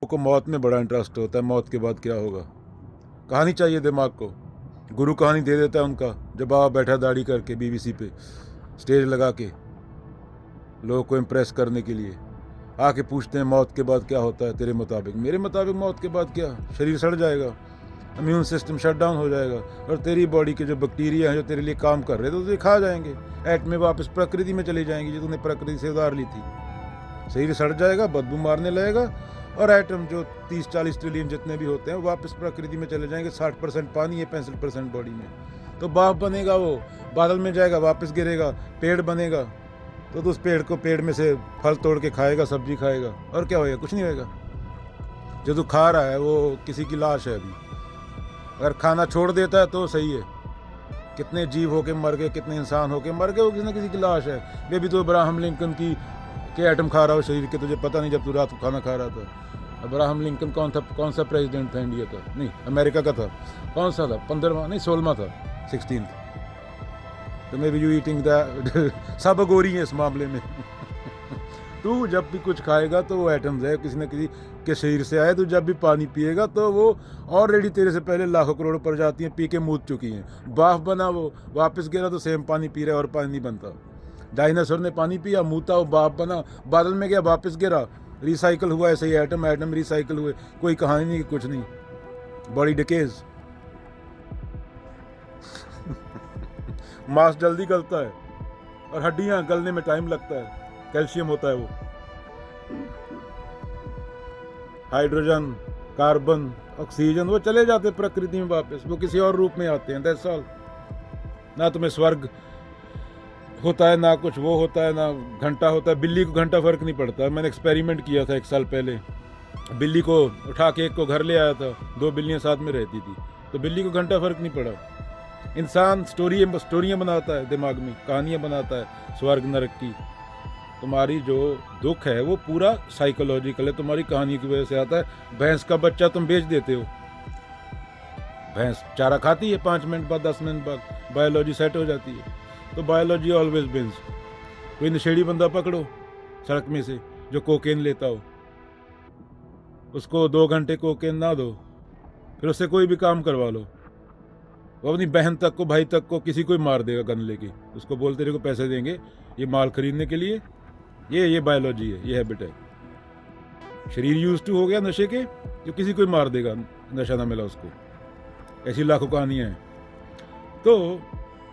को मौत में बड़ा इंटरेस्ट होता है, मौत के बाद क्या होगा। कहानी चाहिए दिमाग को, गुरु कहानी दे देता है उनका। जब बाबा बैठा दाढ़ी करके बीबीसी पे स्टेज लगा के लोगों को इम्प्रेस करने के लिए, आके पूछते हैं मौत के बाद क्या होता है तेरे मुताबिक। मेरे मुताबिक मौत के बाद क्या, शरीर सड़ जाएगा, इम्यून सिस्टम शट डाउन हो जाएगा और तेरी बॉडी के जो बैक्टीरिया हैं जो तेरे लिए काम कर रहे थे तो तुझे खा जाएंगे। एटम में वापस प्रकृति में चली जाएंगी जो तूने प्रकृति से उधार ली थी। शरीर सड़ जाएगा, बदबू मारने लगेगा और एटम जो 30-40 ट्रिलियन जितने भी होते हैं वापस प्रकृति में चले जाएंगे। 60% पानी है, 65% बॉडी में। तो बाप बनेगा, वो बादल में जाएगा, वापस गिरेगा, पेड़ बनेगा तो उस पेड़ में से फल तोड़ के खाएगा, सब्जी खाएगा, और क्या होएगा? कुछ नहीं होएगा। जो तू खा रहा है वो किसी की लाश है अभी। अगर खाना छोड़ देता है तो सही है। कितने जीव होके मर गए, कितने इंसान होके मर गए, वो किसी न किसी की लाश है। बेबी तो अब्राहम लिंकन के एटम खा रहा हो शरीर के, तुझे पता नहीं जब तू रात को खाना खा रहा था। अब्राहम लिंकन कौन सा प्रेसिडेंट था इंडिया का? नहीं, अमेरिका का था। कौन सा था? 15वां नहीं, 16वां था, 16th। तो may be you eating the sub गोरी है इस मामले में। तू जब भी कुछ खाएगा तो वो एटम्स है, किसी न किसी के शरीर से आए। तू जब भी पानी पिएगा तो वो ऑलरेडी तेरे से पहले लाखों करोड़ों प्रजातियां पी के मूत चुकी हैं। बाफ बना, वो वापस गिरा तो सेम पानी पी रहा है और पानी नहीं बनता। डायनासोर ने पानी पिया, मूता, वो बाप बना, बादल में गया, वापस गिरा, रिसाइकल हुआ। ऐसे ही एटम रिसाइकल हुए। कोई कहानी नहीं, कुछ नहीं। Body decays. मांस जल्दी गलता है और हड्डियां गलने में टाइम लगता है। कैल्शियम होता है वो। हाइड्रोजन, कार्बन, ऑक्सीजन, वो चले जाते प्रकृति में वापस, वो किसी और रूप में आते हैं। That's all. ना तुम्हें स्वर्ग होता है, ना कुछ वो होता है, ना घंटा होता है। बिल्ली को घंटा फर्क नहीं पड़ता। मैंने एक्सपेरिमेंट किया था 1 साल पहले। बिल्ली को उठा के एक को घर ले आया था, 2 बिल्लियां साथ में रहती थी, तो बिल्ली को घंटा फर्क नहीं पड़ा। इंसान स्टोरियां बनाता है, दिमाग में कहानियां बनाता है स्वर्ग नरक की। तुम्हारी जो दुख है वो पूरा साइकोलॉजिकल है, तुम्हारी कहानी की वजह से आता है। भैंस का बच्चा तुम बेच देते हो। भैंस चारा खाती है, 5 मिनट बाद, 10 मिनट बाद बायोलॉजी सेट हो जाती है। तो बायोलॉजी ऑलवेज विंस। कोई नशेड़ी बंदा पकड़ो सड़क में से जो कोकेन लेता हो, उसको 2 घंटे कोकेन ना दो, फिर उससे कोई भी काम करवा लो, वो अपनी बहन तक को, भाई तक को, किसी को ही मार देगा गन लेके। उसको बोलते रहे को पैसे देंगे ये माल खरीदने के लिए। ये बायोलॉजी है, ये हैबिट है। शरीर यूज टू हो गया नशे के, जो किसी को ही मार देगा नशा ना मिला उसको। ऐसी लाखों कहानियां हैं। तो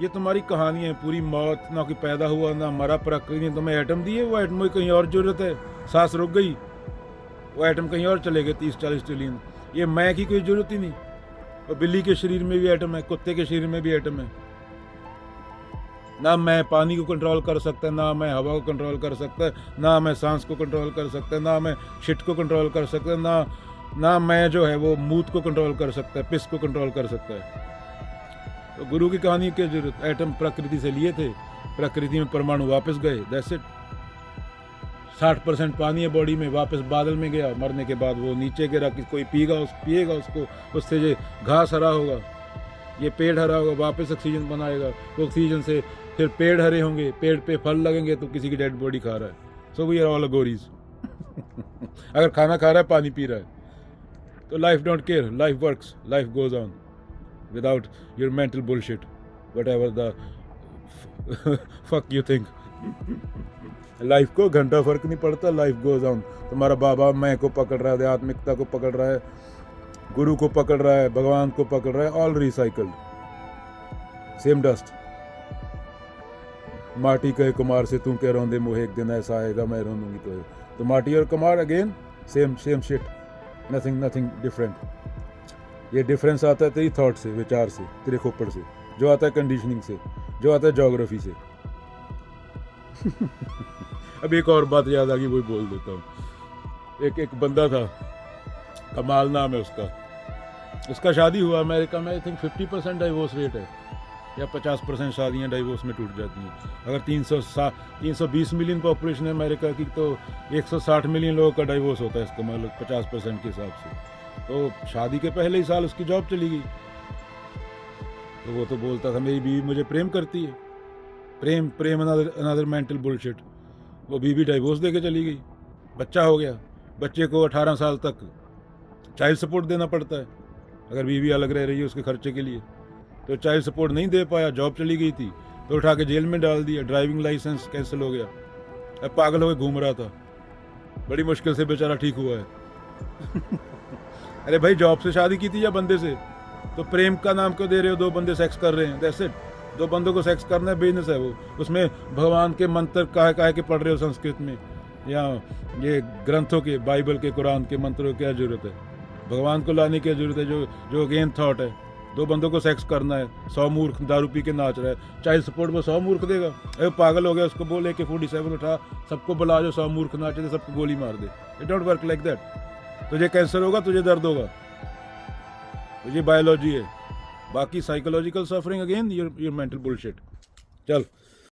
ये तुम्हारी कहानी है पूरी। मौत ना कोई पैदा हुआ ना मरा, प्रकृति ने तुम्हें एटम दिए, वो एटम की कहीं और जरूरत है। सांस रुक गई, वो एटम कहीं और चले गए, 30-40 ट्रिलियन। ये मैं की कोई जरूरत ही नहीं। और बिल्ली के शरीर में भी एटम है, कुत्ते के शरीर में भी एटम है। ना मैं पानी को कंट्रोल कर सकता, ना मैं हवा को कंट्रोल कर सकता, ना मैं सांस को कंट्रोल कर सकता, ना मैं शिट को कंट्रोल कर सकता, ना मैं जो है वो मूत को कंट्रोल कर सकता है, पिस को कंट्रोल कर सकता है। तो गुरु की कहानी की जरूरत? एटम प्रकृति से लिए थे, प्रकृति में परमाणु वापस गए, दैट्स इट। 60% पानी है बॉडी में, वापस बादल में गया, मरने के बाद वो नीचे गिरा कि कोई पिएगा उसको, उससे ये घास हरा होगा, ये पेड़ हरा होगा, वापस ऑक्सीजन बनाएगा। ऑक्सीजन से फिर पेड़ हरे होंगे, पेड़ पे फल लगेंगे तो किसी की डेड बॉडी खा रहा है। सो वी आर ऑल गोरीज। अगर खाना खा रहा है, पानी पी रहा है, तो life don't care, life works, life goes on without your mental bullshit, whatever the fuck you think. Life को घंटा फर्क नहीं पड़ता, लाइफ गोज ऑन। तुम्हारा बाबा मैं को पकड़ रहा है, आध्यात्मिकता को पकड़ रहा है, गुरु को पकड़ रहा है, भगवान को पकड़ रहा है, ऑल रिसाइकल्ड, सेम डस्ट। माटी कहे कुमार से तू कह रोंदे मोहे, एक दिन ऐसा आएगा मैं रोंदूंगी तो माटी और Kumar again same shit, nothing different. ये डिफरेंस आता है तेरी थॉट से, विचार से, तेरे खोपड़ से, जो आता है कंडीशनिंग से, जो आता है ज्योग्राफी से। अब एक और बात याद आ गई, वही बोल देता हूँ। एक बंदा था, कमाल नाम है उसका शादी हुआ अमेरिका में। आई थिंक 50% डाइवोर्स रेट है या 50% शादियाँ डाइवोर्स में टूट जाती हैं। अगर 320 मिलियन पॉपुलेशन है अमेरिका की, तो 160 मिलियन लोगों का डाइवोर्स होता है। इसका मतलब 50% के हिसाब से तो शादी के पहले ही साल उसकी जॉब चली गई। तो वो तो बोलता था मेरी बीवी मुझे प्रेम करती है। प्रेम अनदर मेंटल बुलशिट। वो बीवी डाइवोर्स दे के चली गई, बच्चा हो गया, बच्चे को 18 साल तक चाइल्ड सपोर्ट देना पड़ता है अगर बीवी अलग रह रही है उसके खर्चे के लिए। तो चाइल्ड सपोर्ट नहीं दे पाया, जॉब चली गई थी, तो उठा के जेल में डाल दिया, ड्राइविंग लाइसेंस कैंसिल हो गया, अब पागल होकर घूम रहा था, बड़ी मुश्किल से बेचारा ठीक हुआ है। अरे भाई जॉब से शादी की थी या बंदे से? तो प्रेम का नाम क्यों दे रहे हो? दो बंदे सेक्स कर रहे हैं, दैट्स इट। दो बंदों को सेक्स करना है, बिजनेस है वो। उसमें भगवान के मंत्र काहे के पढ़ रहे हो संस्कृत में, या ये ग्रंथों के, बाइबल के, कुरान के मंत्रों की क्या जरूरत है? भगवान को लाने की जरूरत है जो अगेन थॉट है। दो बंदों को सेक्स करना है, 100 मूर्ख दारू पी के नाच रहा है, चाइल्ड सपोर्ट वो 100 मूर्ख देगा? अरे पागल हो गया, उसको बोले कि 47 उठा, सबको बुला, जो 100 मूर्ख नाचे थे सबको गोली मार दे। It don't work like that. तुझे कैंसर होगा, तुझे दर्द होगा, ये बायोलॉजी है। बाकी psychological suffering again your mental bullshit. चल।